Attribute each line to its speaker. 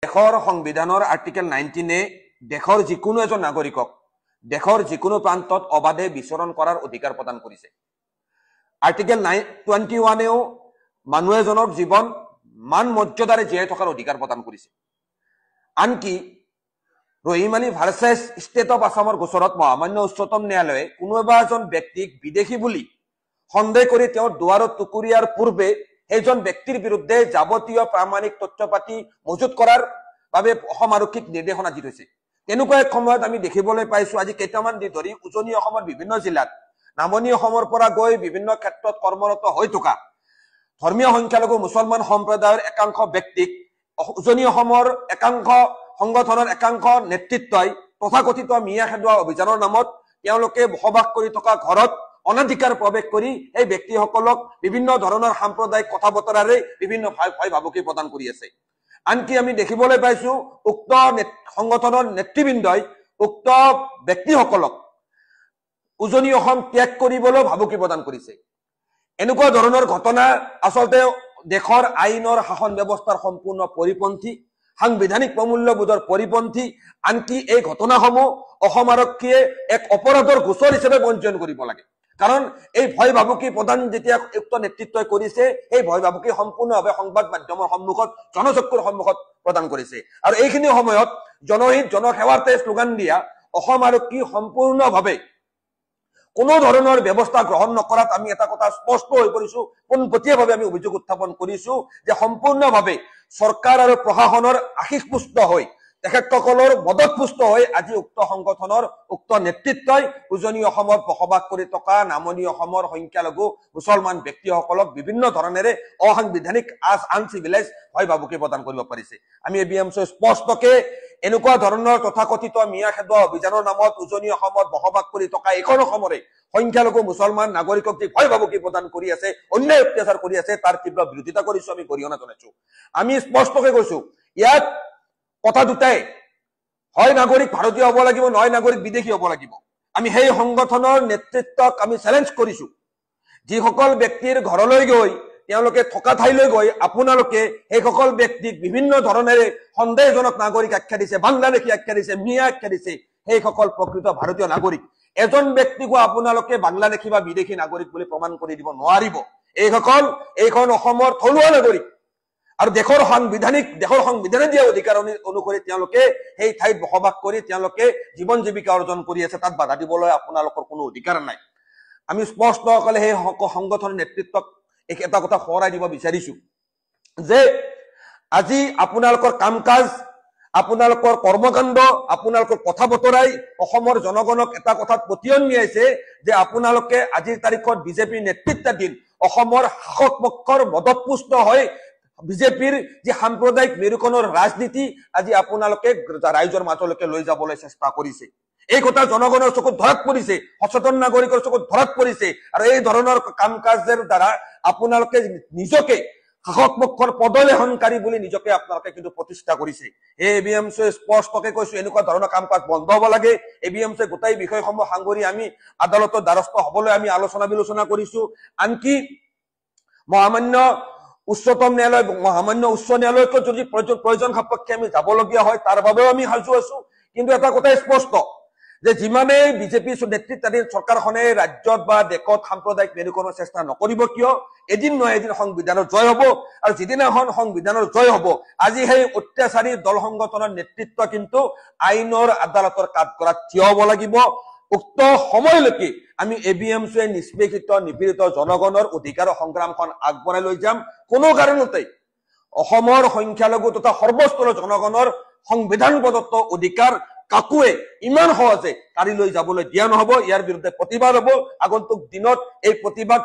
Speaker 1: দেশৰ সংবিধানৰ আৰ্টিকেল 19 দেশৰ যিকোনো এজন নাগৰিকক দেশৰ যিকোনো প্ৰান্তত অবাধে বিচৰণ কৰাৰ অধিকাৰ প্ৰদান কৰিছে। আৰ্টিকেল 21 মানুহ এজনৰ জীৱন মান মৰ্যাদাৰে জীয়াই থকাৰ অধিকাৰ প্ৰদান কৰিছে। আনকি Rahim Ali versus state of আছামৰ গোচৰত মহামান্য উচ্চতম ন্যায়ালয়ে কোনোবা এজন ব্যক্তিক বিদেশী বুলি সন্দেহ কৰি তেওঁৰ দুৱাৰত টুকুৰিয়াৰ পূৰ্বে সেইজন ব্যক্তিৰ বিৰুদ্ধে যাৱতীয় প্ৰামাণিক তথ্য পাতি মজুত কৰাৰ বাবে অসম আৰক্ষীক নিৰ্দেশনা দি থৈছে। তেনেকুৱা এক সময়ত আমি দেখিবলৈ পাইছো আজি কেইটামান দিন ধৰি উজনি অসমৰ বিভিন্ন জিলাত নামনি অসমৰ পৰা গৈ বিভিন্ন ক্ষেত্ৰত কৰ্মৰত হৈ থকা ধৰ্মীয় সংখ্যালঘু মুছলমান সম্প্ৰদায়ৰ একাংশ ব্যক্তিক উজনি অসমৰ একাংশ সংগঠনৰ একাংশ নেতৃত্বই তথাকথিত মিয়া খেদোৱা অভিযানৰ নামত তেওঁলোকে বসবাস কৰি থকা ঘৰত অনাধিকাৰ প্ৰৱেশ কৰি এই ব্যক্তিসকলক বিভিন্ন ধৰণৰ সাম্প্ৰদায়িক কথা বতৰাৰে বিভিন্ন ভয় ভাবুকি প্ৰদান কৰি আছে। আনকি আমি দেখিবলৈ পাইছো উক্ত সংগঠনৰ নেতৃবৃন্দই উক্ত ব্যক্তিসকলক উজনি অসম ত্যাগ কৰিবলৈ ভাবুকি প্ৰদান কৰিছে। এনেকুৱা ধৰণৰ ঘটনা আচলতে দেশৰ আইনৰ শাসন ব্যৱস্থাৰ সম্পূৰ্ণ পৰিপন্থী, সাংবিধানিক প্ৰমূল্যবোধৰ পৰিপন্থী। আনকি এই ঘটনাসমূহ অসম আৰক্ষীয়ে এক অপৰাধৰ গোচৰ হিচাপে পঞ্জীয়ন কৰিব লাগে। কাৰণ এই ভয় ভাবুকি প্ৰদান যেতিয়া উক্ত নেতৃত্বই কৰিছে, এই ভয় ভাবুকি সম্পূৰ্ণভাৱে সংবাদ মাধ্যমৰ সন্মুখত জনচক্ষুৰ সন্মুখত প্ৰদান কৰিছে। আৰু এইখিনি সময়ত জনহিত জনসেৱাতে শ্লোগান দিয়া অসম আৰক্ষী সম্পূৰ্ণভাৱে কোনো ধৰণৰ ব্যৱস্থা গ্ৰহণ নকৰাত আমি এটা কথা স্পষ্ট হৈ পৰিছো, পোনপটীয়াভাৱে আমি অভিযোগ উত্থাপন কৰিছো যে সম্পূৰ্ণভাৱে চৰকাৰ আৰু প্ৰশাসনৰ আশীষপুষ্ট হৈ তেখেতসকলৰ মদতপুষ্ট হৈ আজি উক্ত সংগঠনৰ উক্ত নেতৃত্বই উজনি অসমত বসবাস কৰি থকা নামনি অসমৰ সংখ্যালঘু মুছলমান ব্যক্তিসকলক বিভিন্ন ধৰণেৰে অসাংবিধানিক আনচিভিলাইজ ভয় ভাবুকি প্ৰদান কৰিব পাৰিছে। আমি এবিএমচি স্পষ্টকে এনেকুৱা ধৰণৰ তথাকথিত মিয়া খেদোৱা অভিযানৰ নামত উজনি অসমত বসবাস কৰি থকা এইখন অসমৰে সংখ্যালঘু মুছলমান নাগৰিকক যি ভয় ভাবুকি প্ৰদান কৰি আছে, অন্যায় অত্যাচাৰ কৰি আছে, তাৰ তীব্ৰ বিৰোধিতা কৰিছো, আমি গৰিহণা জনাইছো। আমি স্পষ্টকে কৈছো ইয়াত কথা দুটাই, হয় নাগৰিক ভাৰতীয় হ'ব লাগিব, নহয় নাগৰিক বিদেশী হ'ব লাগিব। আমি সেই সংগঠনৰ নেতৃত্বক আমি চেলেঞ্জ কৰিছো, যিসকল ব্যক্তিৰ ঘৰলৈ গৈ তেওঁলোকে থকা ঠাইলৈ গৈ আপোনালোকে সেইসকল ব্যক্তিক বিভিন্ন ধৰণেৰে সন্দেহজনক নাগৰিক আখ্যা দিছে, বাংলাদেশী আখ্যা দিছে, মিয়া আখ্যা দিছে, সেইসকল প্ৰকৃত ভাৰতীয় নাগৰিক। এজন ব্যক্তিকো আপোনালোকে বাংলাদেশী বা বিদেশী নাগৰিক বুলি প্ৰমাণ কৰি দিব নোৱাৰিব। এইসকল এইখন অসমৰ থলুৱা নাগৰিক আৰু দেশৰ সংবিধানে দিয়া অধিকাৰ অনুসৰি তেওঁলোকে সেই ঠাইত বসবাস কৰি তেওঁলোকে জীৱন জীৱিকা অৰ্জন কৰি আছে, তাত বাধা দিবলৈ আপোনালোকৰ কোনো অধিকাৰ নাই। আমি স্পষ্টসকলে সেই সংগঠনৰ নেতৃত্বক এটা কথা সোঁৱৰাই দিব বিচাৰিছো যে আজি আপোনালোকৰ কাম কাজ, আপোনালোকৰ কৰ্মকাণ্ড, আপোনালোকৰ কথা বতৰাই অসমৰ জনগণক এটা কথাত পতিয়ন নিয়াইছে যে আপোনালোকে আজিৰ তাৰিখত বিজেপিৰ নেতৃত্বাধীন অসমৰ শাসক পক্ষৰ মদতপুষ্ট হৈ বিজেপিৰ যি সাম্প্ৰদায়িক মেৰুকৰণৰ ৰাজনীতি আজি আপোনালোকে ৰাইজৰ মাজলৈকে লৈ যাবলৈ চেষ্টা কৰিছে। এই কথা জনগণৰ চকুত ধৰাত পৰিছে, সচেতন নাগৰিকৰ চকুত ধৰাত পৰিছে। আৰু এই ধৰণৰ কাম কাজৰ দ্বাৰা আপোনালোকে নিজকে শাসক পক্ষৰ পদলেহনকাৰী বুলি নিজকে আপোনালোকে কিন্তু প্ৰতিষ্ঠা কৰিছে। এই এবিএমচিয়ে স্পষ্টকে কৈছো এনেকুৱা ধৰণৰ কাম কাজ বন্ধ হ'ব লাগে। এবিএমচিয়ে গোটেই বিষয়সমূহ সাঙুৰি আমি আদালতৰ দ্বাৰস্থ হ'বলৈ আমি আলোচনা বিলোচনা কৰিছো। আনকি মহামান্য উচ্চতম ন্যায়ালয়, মহামান্য উচ্চ ন্যায়ালয়তো যদি প্ৰয়োজন সাপেক্ষে আমি যাবলগীয়া হয় তাৰ বাবেও আমি সাজু আছো। কিন্তু এটা কথাই স্পষ্ট যে যিমানেই বিজেপি নেতৃত্বাধীন চৰকাৰখনে ৰাজ্যত বা দেশত সাম্প্ৰদায়িক মেৰুকৰণৰ চেষ্টা নকৰিব কিয়, এদিন নহয় এদিন সংবিধানৰ জয় হ'ব। আৰু যিদিনাখন সংবিধানৰ জয় হ'ব, আজি সেই অত্যাচাৰী দল সংগঠনৰ নেতৃত্ব কিন্তু আইনৰ আদালতৰ কাঠগড়াত থিয় হ'ব লাগিব। উক্ত সময়লৈকে আমি এবিএমচিয়ে নিষ্পেষিত নিপীড়িত জনগণৰ অধিকাৰৰ সংগ্ৰামখন আগবঢ়াই লৈ যাম। কোনো কাৰণতে অসমৰ সংখ্যালঘু তথা সৰ্বস্তৰৰ জনগণৰ সংবিধান প্ৰদত্ত অধিকাৰ কাকোৱে ইমান সহজে কাঢ়ি লৈ যাবলৈ দিয়া নহ'ব। ইয়াৰ বিৰুদ্ধে প্ৰতিবাদ হ'ব। আগন্তুক দিনত এই প্ৰতিবাদ